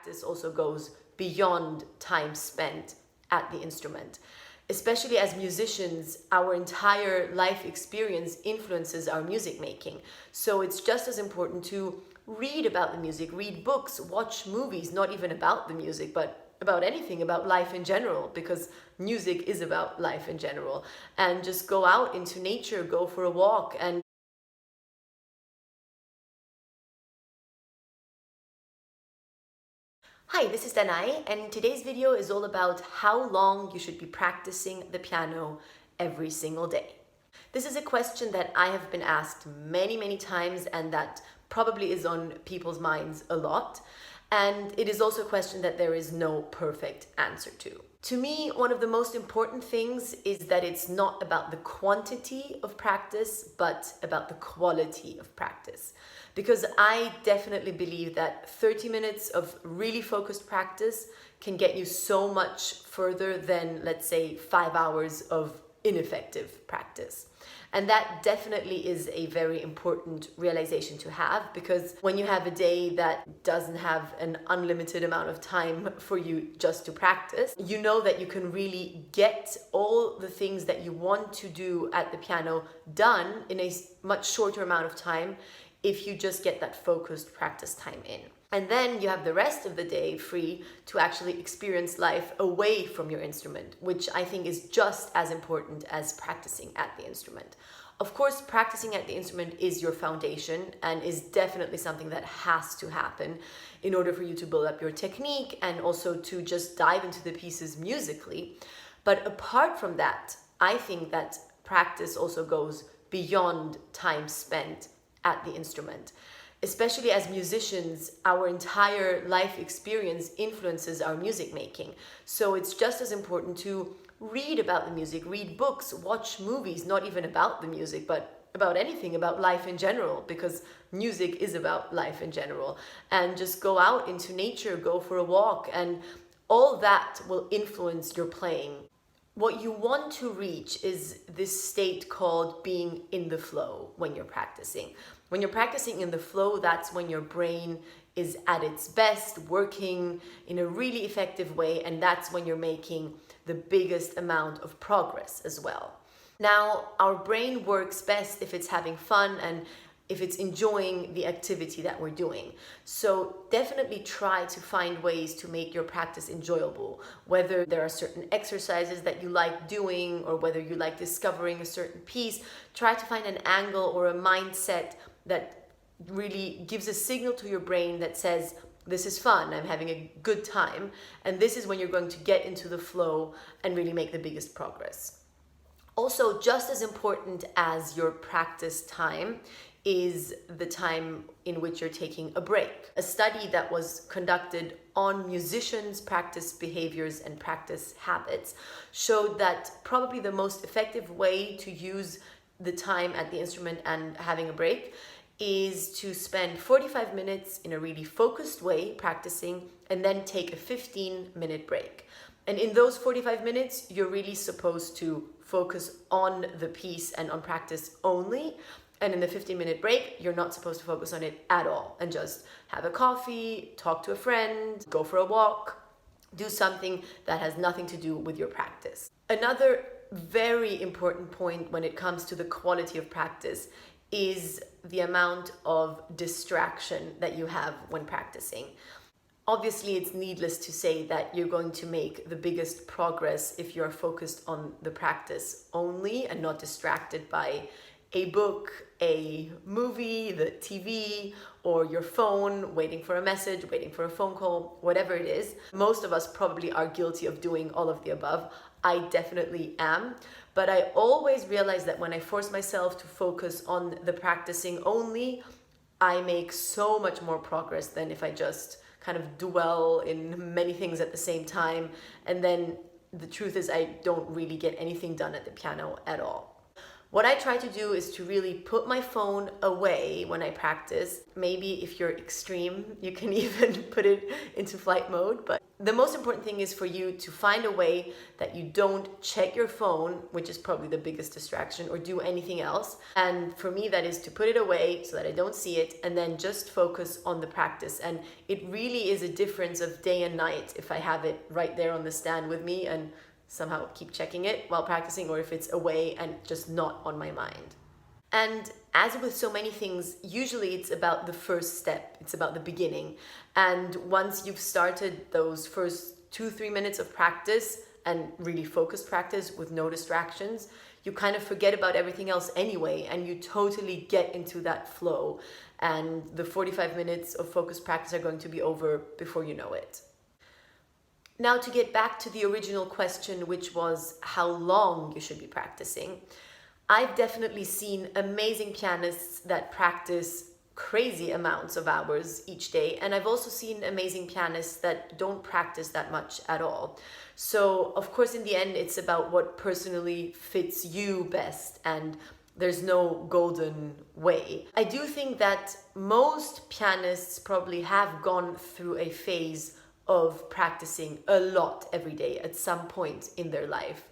practice also goes beyond time spent at the instrument. Especially as musicians, our entire life experience influences our music making. So it's just as important to read about the music, read books, watch movies, not even about the music, but about anything, about life in general, because music is about life in general. And just go out into nature, go for a walk, and Hi, this is Danae, and today's video is all about how long you should be practicing the piano every single day. This is a question that I have been asked many times, and that probably is on people's minds a lot. And it is also a question that there is no perfect answer to. To me, one of the most important things is that it's not about the quantity of practice, but about the quality of practice. Because I definitely believe that 30 minutes of really focused practice can get you so much further than, let's say, 5 hours of ineffective practice. And that definitely is a very important realization to have, because when you have a day that doesn't have an unlimited amount of time for you just to practice, you know that you can really get all the things that you want to do at the piano done in a much shorter amount of time if you just get that focused practice time in. And then you have the rest of the day free to actually experience life away from your instrument, which I think is just as important as practicing at the instrument. Of course, practicing at the instrument is your foundation and is definitely something that has to happen in order for you to build up your technique and also to just dive into the pieces musically. But apart from that, I think that practice also goes beyond time spent at the instrument. Especially as musicians, our entire life experience influences our music making. So it's just as important to read about the music, read books, watch movies, not even about the music, but about anything, about life in general, because music is about life in general. And just go out into nature, go for a walk, and all that will influence your playing. What you want to reach is this state called being in the flow when you're practicing. When you're practicing in the flow, that's when your brain is at its best, working in a really effective way, and that's when you're making the biggest amount of progress as well. Now, our brain works best if it's having fun and if it's enjoying the activity that we're doing. So definitely try to find ways to make your practice enjoyable, whether there are certain exercises that you like doing or whether you like discovering a certain piece. Try to find an angle or a mindset that really gives a signal to your brain that says, this is fun, I'm having a good time, and this is when you're going to get into the flow and really make the biggest progress. Also, just as important as your practice time is the time in which you're taking a break. A study that was conducted on musicians' practice behaviors and practice habits showed that probably the most effective way to use the time at the instrument and having a break is to spend 45 minutes in a really focused way practicing and then take a 15-minute break. And in those 45 minutes, you're really supposed to focus on the piece and on practice only. And in the 15-minute break, you're not supposed to focus on it at all and just have a coffee, talk to a friend, go for a walk, do something that has nothing to do with your practice. Another very important point when it comes to the quality of practice is the amount of distraction that you have when practicing. Obviously, it's needless to say that you're going to make the biggest progress if you're focused on the practice only and not distracted by a book, a movie, the TV, or your phone, waiting for a message, waiting for a phone call, whatever it is. Most of us probably are guilty of doing all of the above. I definitely am. But I always realize that when I force myself to focus on the practicing only, I make so much more progress than if I just kind of dwell in many things at the same time. And then the truth is I don't really get anything done at the piano at all. What I try to do is to really put my phone away when I practice. Maybe if you're extreme, you can even put it into flight mode. But the most important thing is for you to find a way that you don't check your phone, which is probably the biggest distraction, or do anything else. And for me, that is to put it away so that I don't see it and then just focus on the practice. And it really is a difference of day and night if I have it right there on the stand with me and somehow keep checking it while practicing, or if it's away and just not on my mind. And as with so many things, usually it's about the first step, it's about the beginning. And once you've started those first 2-3 minutes of practice and really focused practice with no distractions, you kind of forget about everything else anyway, and you totally get into that flow. And the 45 minutes of focused practice are going to be over before you know it. Now, to get back to the original question, which was how long you should be practicing, I've definitely seen amazing pianists that practice crazy amounts of hours each day, and I've also seen amazing pianists that don't practice that much at all. So, of course, in the end, it's about what personally fits you best, and there's no golden way. I do think that most pianists probably have gone through a phase of practicing a lot every day at some point in their life,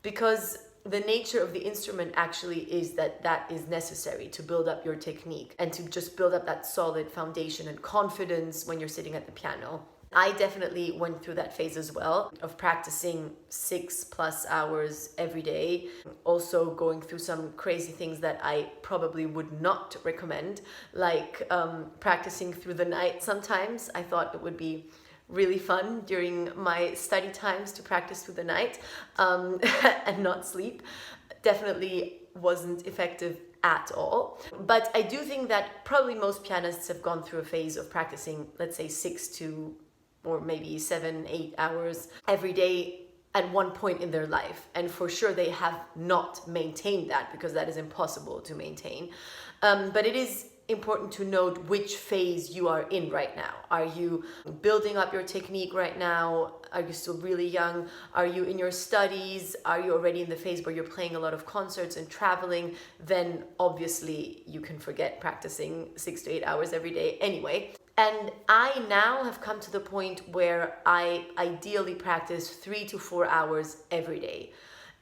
because the nature of the instrument actually is that that is necessary to build up your technique and to just build up that solid foundation and confidence when you're sitting at the piano. I definitely went through that phase as well of practicing 6+ hours every day. Also going through some crazy things that I probably would not recommend, like practicing through the night sometimes. I thought it would be really fun during my study times to practice through the night and not sleep. Definitely wasn't effective at all. But I do think that probably most pianists have gone through a phase of practicing, let's say 6 to or maybe 7-8 hours every day at one point in their life. And for sure they have not maintained that, because that is impossible to maintain. But it is important to note which phase you are in right now. Are you building up your technique right now? Are you still really young? Are you in your studies? Are you already in the phase where you're playing a lot of concerts and traveling? Then obviously you can forget practicing 6 to 8 hours every day anyway. And I now have come to the point where I ideally practice 3 to 4 hours every day.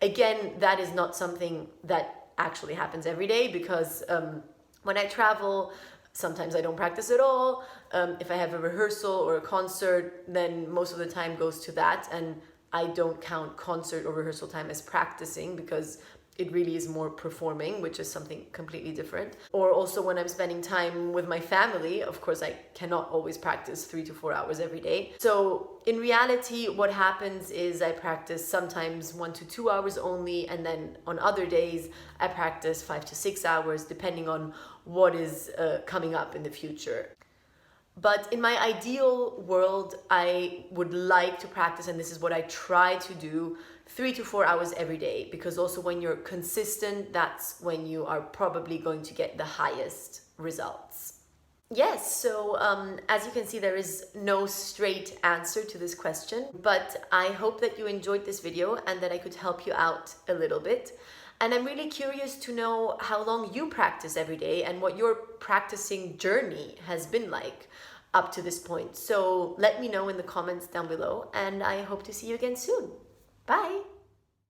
Again, that is not something that actually happens every day, because when I travel, sometimes I don't practice at all. If I have a rehearsal or a concert, then most of the time goes to that. And I don't count concert or rehearsal time as practicing, because it really is more performing, which is something completely different. Or also when I'm spending time with my family, of course, I cannot always practice 3 to 4 hours every day. So in reality, what happens is I practice sometimes 1 to 2 hours only, and then on other days, I practice 5 to 6 hours, depending on what is coming up in the future. But in my ideal world, I would like to practice, and this is what I try to do, 3 to 4 hours every day, because also when you're consistent, that's when you are probably going to get the highest results. Yes, so as you can see, there is no straight answer to this question, but I hope that you enjoyed this video and that I could help you out a little bit. And I'm really curious to know how long you practice every day and what your practicing journey has been like up to this point. So let me know in the comments down below, and I hope to see you again soon. Bye!